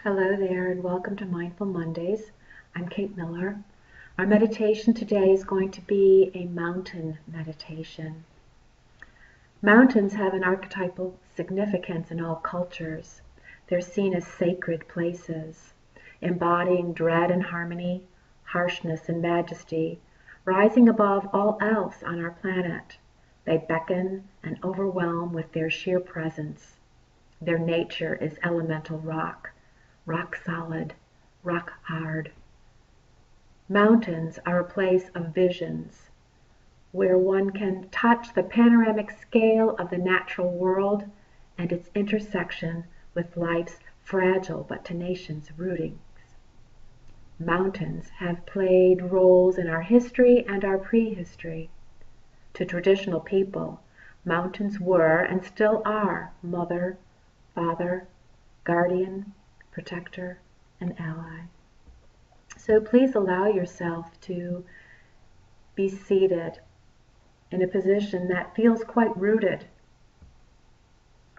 Hello there and welcome to Mindful Mondays. I'm Kate Miller. Our meditation today is going to be a mountain meditation. Mountains have an archetypal significance in all cultures. They're seen as sacred places, embodying dread and harmony, harshness and majesty, rising above all else on our planet. They beckon and overwhelm with their sheer presence. Their nature is elemental rock. Rock solid, rock hard. Mountains are a place of visions, where one can touch the panoramic scale of the natural world and its intersection with life's fragile but tenacious rootings. Mountains have played roles in our history and our prehistory. To traditional people, mountains were and still are mother, father, guardian, protector, and ally. So please allow yourself to be seated in a position that feels quite rooted,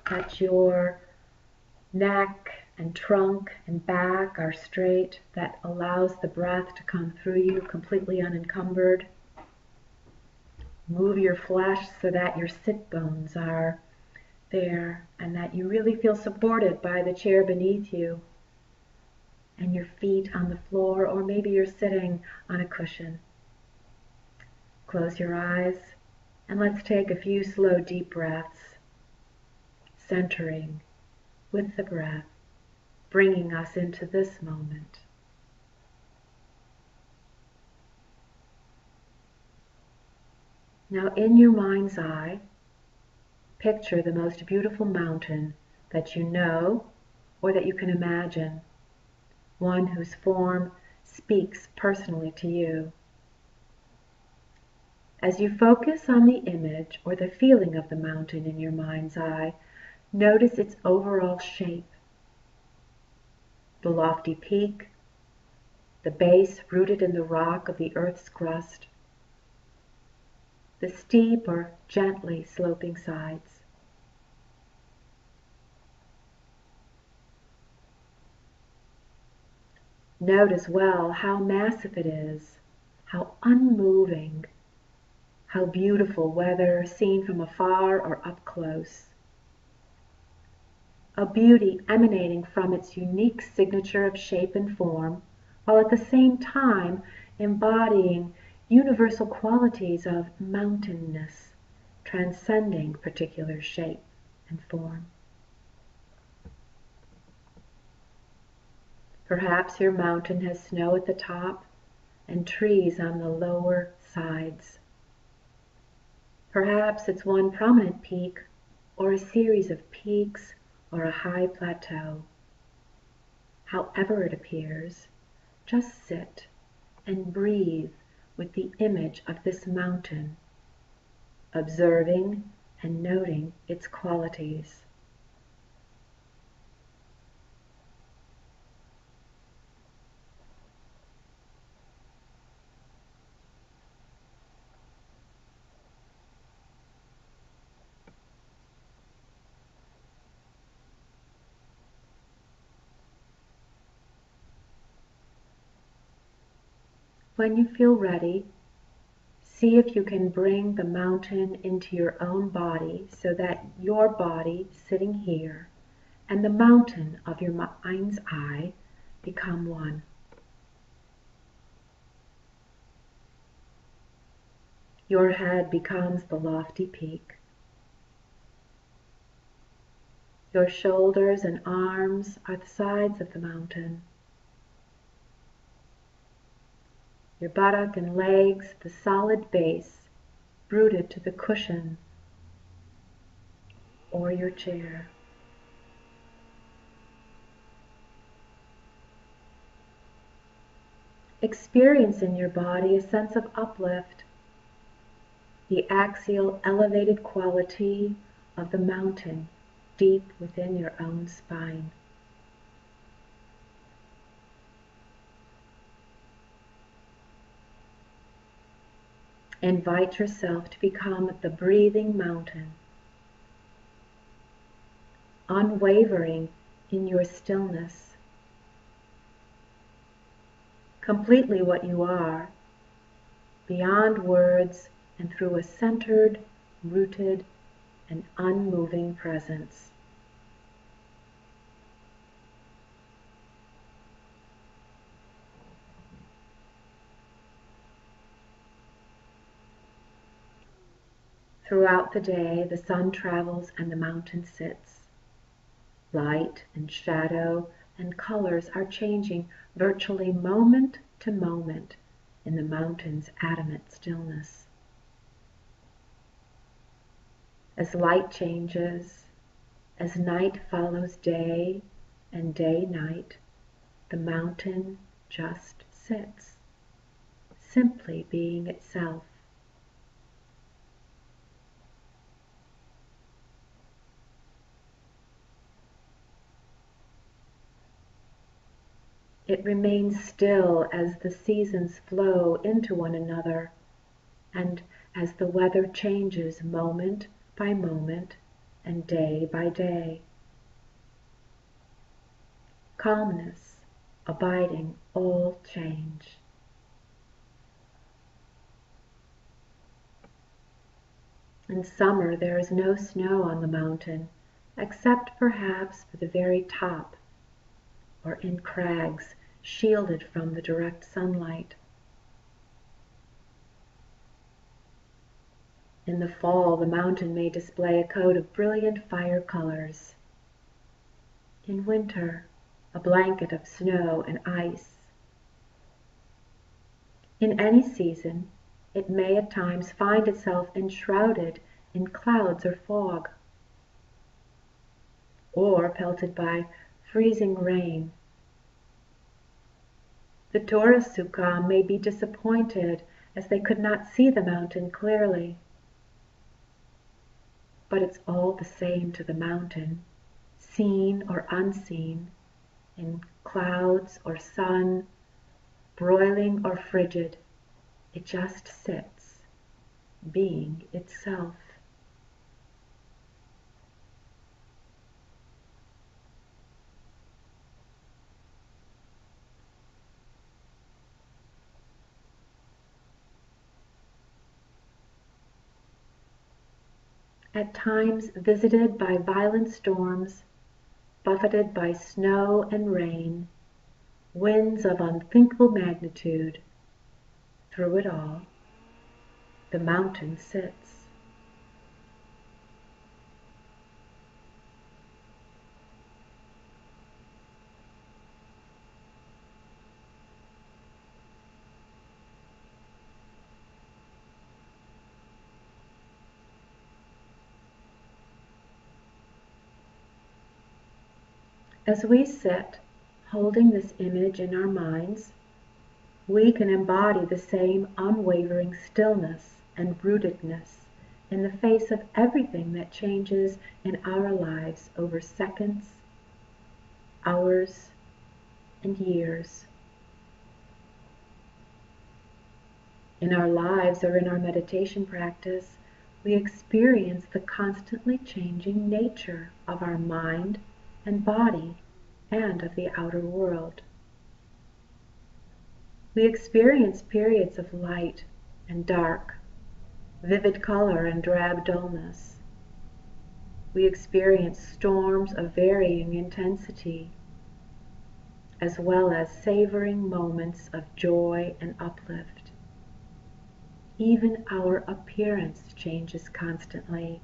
that your neck and trunk and back are straight, that allows the breath to come through you completely unencumbered. Move your flesh so that your sit bones are there and that you really feel supported by the chair beneath you and your feet on the floor, or maybe you're sitting on a cushion. Close your eyes and let's take a few slow deep breaths, centering with the breath, bringing us into this moment. Now in your mind's eye, picture the most beautiful mountain that you know or that you can imagine, one whose form speaks personally to you. As you focus on the image or the feeling of the mountain in your mind's eye, notice its overall shape. The lofty peak, the base rooted in the rock of the earth's crust, the steep or gently sloping sides. Note as well how massive it is, how unmoving, how beautiful whether seen from afar or up close. A beauty emanating from its unique signature of shape and form, while at the same time embodying universal qualities of mountainness, transcending particular shape and form. Perhaps your mountain has snow at the top and trees on the lower sides. Perhaps it's one prominent peak or a series of peaks or a high plateau. However it appears, just sit and breathe with the image of this mountain, observing and noting its qualities. When you feel ready, see if you can bring the mountain into your own body so that your body sitting here and the mountain of your mind's eye become one. Your head becomes the lofty peak. Your shoulders and arms are the sides of the mountain. Your buttock and legs, the solid base, rooted to the cushion or your chair. Experience in your body a sense of uplift, the axial elevated quality of the mountain deep within your own spine. Invite yourself to become the breathing mountain, unwavering in your stillness, completely what you are, beyond words and through a centered, rooted, and unmoving presence. Throughout the day, the sun travels and the mountain sits. Light and shadow and colors are changing virtually moment to moment in the mountain's adamant stillness. As light changes, as night follows day and day night, the mountain just sits, simply being itself. It remains still as the seasons flow into one another, and as the weather changes moment by moment and day by day. Calmness, abiding all change. In summer there is no snow on the mountain, except perhaps for the very top, or in crags shielded from the direct sunlight. In the fall, the mountain may display a coat of brilliant fire colors. In winter, a blanket of snow and ice. In any season, it may at times find itself enshrouded in clouds or fog, or pelted by freezing rain. The tourists who come may be disappointed as they could not see the mountain clearly. But it's all the same to the mountain, seen or unseen, in clouds or sun, broiling or frigid. It just sits, being itself. At times visited by violent storms, buffeted by snow and rain, winds of unthinkable magnitude, through it all, the mountain sits. As we sit, holding this image in our minds, we can embody the same unwavering stillness and rootedness in the face of everything that changes in our lives over seconds, hours, and years. In our lives or in our meditation practice, we experience the constantly changing nature of our mind and body and of the outer world. We experience periods of light and dark, vivid color and drab dullness. We experience storms of varying intensity, as well as savoring moments of joy and uplift. Even our appearance changes constantly,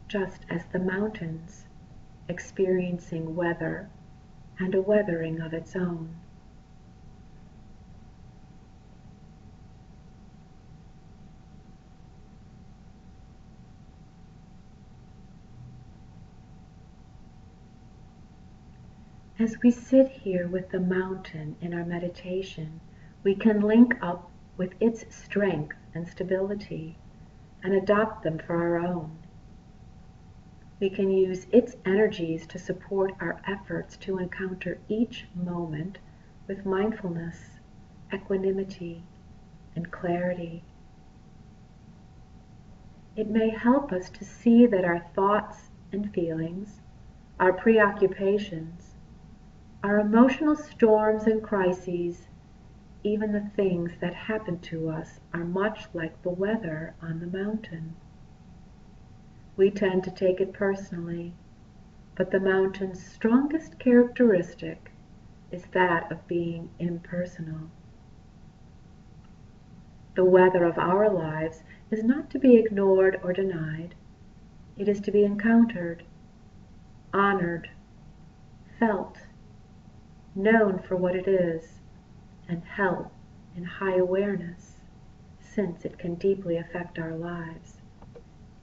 just as the mountains, experiencing weather and a weathering of its own. As we sit here with the mountain in our meditation, we can link up with its strength and stability and adopt them for our own. We can use its energies to support our efforts to encounter each moment with mindfulness, equanimity, and clarity. It may help us to see that our thoughts and feelings, our preoccupations, our emotional storms and crises even the things that happen to us are much like the weather on the mountain. We tend to take it personally, but the mountain's strongest characteristic is that of being impersonal. The weather of our lives is not to be ignored or denied. It is to be encountered, honored, felt, known for what it is, and held in high awareness, since it can deeply affect our lives.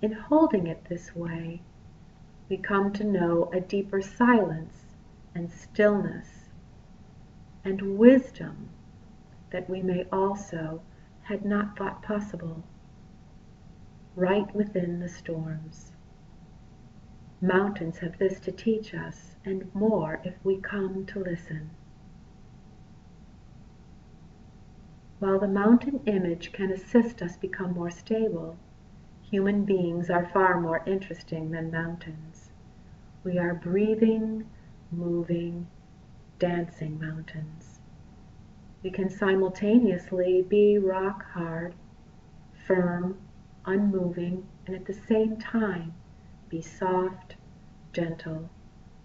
In holding it this way, we come to know a deeper silence and stillness and wisdom that we may also had not thought possible, right within the storms. Mountains have this to teach us, and more if we come to listen. While the mountain image can assist us become more stable, human beings are far more interesting than mountains. We are breathing, moving, dancing mountains. We can simultaneously be rock hard, firm, unmoving, and at the same time be soft, gentle,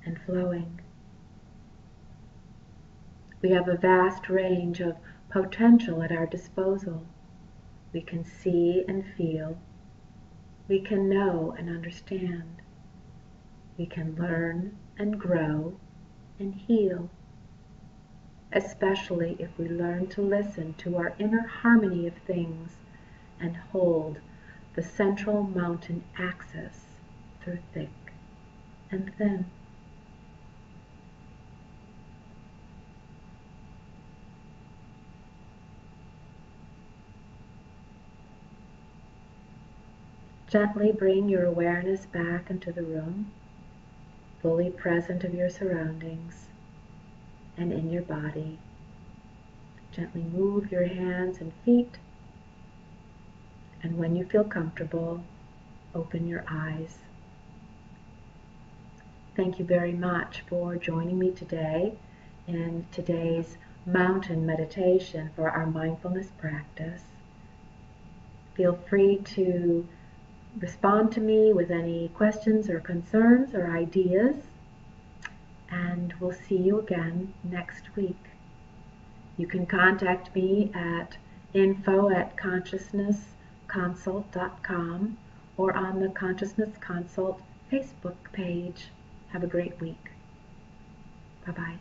and flowing. We have a vast range of potential at our disposal. We can see and feel. We can know and understand. We can learn and grow and heal, especially if we learn to listen to our inner harmony of things and hold the central mountain axis through thick and thin. Gently bring your awareness back into the room, fully present of your surroundings and in your body. Gently move your hands and feet, and when you feel comfortable, open your eyes. Thank you very much for joining me today in today's mountain meditation for our mindfulness practice. Feel free to respond to me with any questions or concerns or ideas, and we'll see you again next week. You can contact me at info@consciousnessconsult.com or on the Consciousness Consult Facebook page. Have a great week. Bye-bye.